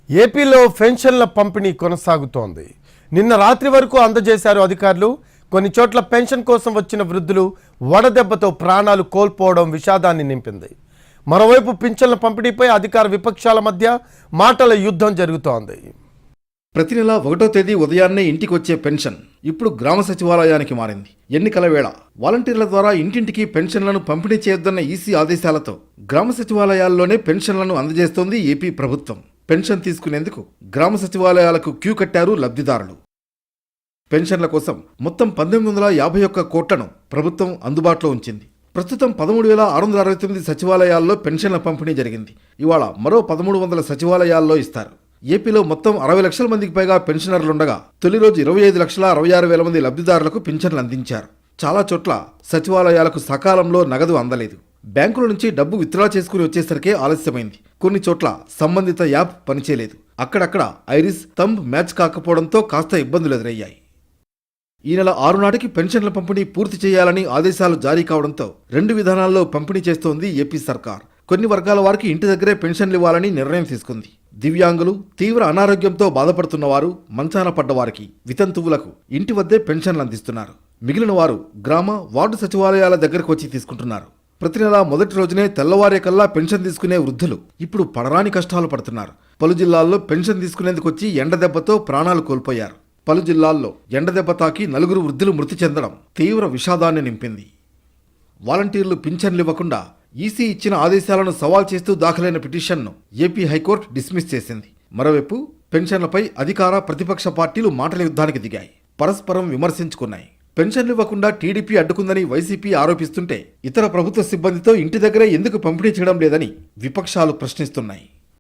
ఏపీలో పెన్షన్ల పంపిణీ కొనసాగుతోంది. నిన్న రాత్రి వరకు అందజేశారు అధికారులు. కొన్ని చోట్ల పెన్షన్ కోసం వచ్చిన వృద్ధులు వడదెబ్బతో ప్రాణాలు కోల్పోవడం విషాదాన్ని నింపింది. మరోవైపు పింఛన్ల పంపిణీపై అధికార విపక్షాల మధ్య మాటల యుద్ధం జరుగుతోంది. ప్రతి నెల 1వ తేదీ ఉదయాన్నే ఇంటికి వచ్చే పెన్షన్ ఇప్పుడు గ్రామ సచివాలయానికి మారింది. ఎన్నికల వేళ వాలంటీర్ల ద్వారా ఇంటింటికి పెన్షన్లను పంపిణీ చేయొద్దన్న ఈసీ ఆదేశాలతో గ్రామ సచివాలయాల్లోనే పెన్షన్లను అందజేస్తోంది ఏపీ ప్రభుత్వం. పెన్షన్ తీసుకునేందుకు గ్రామ సచివాలయాలకు క్యూ కట్టారు లబ్ధిదారులు. పెన్షన్ల కోసం మొత్తం 1951 కోట్లను ప్రభుత్వం అందుబాటులో ఉంచింది. ప్రస్తుతం 13,669 సచివాలయాల్లో పెన్షన్ల పంపిణీ జరిగింది. ఇవాళ మరో 1,300 సచివాలయాల్లో ఇస్తారు. ఏపీలో మొత్తం 60 లక్షల మందికి పైగా పెన్షనర్లుండగా తొలి రోజు 25,66,000 మంది లబ్ధిదారులకు పింఛన్లు అందించారు. చాలా చోట్ల సచివాలయాలకు సకాలంలో నగదు అందలేదు. బ్యాంకుల నుంచి డబ్బు విత్డ్రా చేసుకుని వచ్చేసరికే ఆలస్యమైంది. కొన్ని చోట్ల సంబంధిత యాప్ పనిచేయలేదు. అక్కడక్కడ ఐరిస్, థంబ్ మ్యాచ్ కాకపోవడంతో కాస్త ఇబ్బందులు ఎదురయ్యాయి. ఈ నెల 6 నాటికి పెన్షన్ల పంపిణీ పూర్తి చేయాలని ఆదేశాలు జారీ కావడంతో 2 విధానాల్లో పంపిణీ చేస్తోంది ఏపీ సర్కార్. కొన్ని వర్గాల వారికి ఇంటి దగ్గరే పెన్షన్లు ఇవ్వాలని నిర్ణయం తీసుకుంది. దివ్యాంగులు, తీవ్ర అనారోగ్యంతో బాధపడుతున్న వారు, మంచాన పడ్డవారికి, వితంతువులకు ఇంటి వద్దే పెన్షన్లు అందిస్తున్నారు. మిగిలిన వారు గ్రామ, వార్డు సచివాలయాల దగ్గరకు వచ్చి తీసుకుంటున్నారు. ప్రతి నెల మొదటి రోజునే తెల్లవారే కల్లా పెన్షన్ తీసుకునే వృద్ధులు ఇప్పుడు పడరాని కష్టాలు పడుతున్నారు. పలు జిల్లాల్లో పెన్షన్ తీసుకునేందుకు వచ్చి ఎండదెబ్బతో ప్రాణాలు కోల్పోయారు. పలు జిల్లాల్లో ఎండదెబ్బ తాకి 4 వృద్ధులు మృతి చెందడం తీవ్ర విషాదాన్ని నింపింది. వాలంటీర్లు పింఛన్లు ఇవ్వకుండా ఈసీ ఇచ్చిన ఆదేశాలను సవాల్ చేస్తూ దాఖలైన పిటిషన్ను ఏపీ హైకోర్టు డిస్మిస్ చేసింది. మరోవైపు పెన్షన్లపై అధికార, ప్రతిపక్ష పార్టీలు మాటల యుద్ధానికి దిగాయి. పరస్పరం విమర్శించుకున్నాయి. పెన్షన్లు ఇవ్వకుండా టీడీపీ అడ్డుకుందని వైసీపీ ఆరోపిస్తుంటే ఇతర ప్రభుత్వ సిబ్బందితో ఇంటి దగ్గరే ఎందుకు పంపిణీ చేయడం లేదని విపక్షాలు ప్రశ్నిస్తున్నాయి.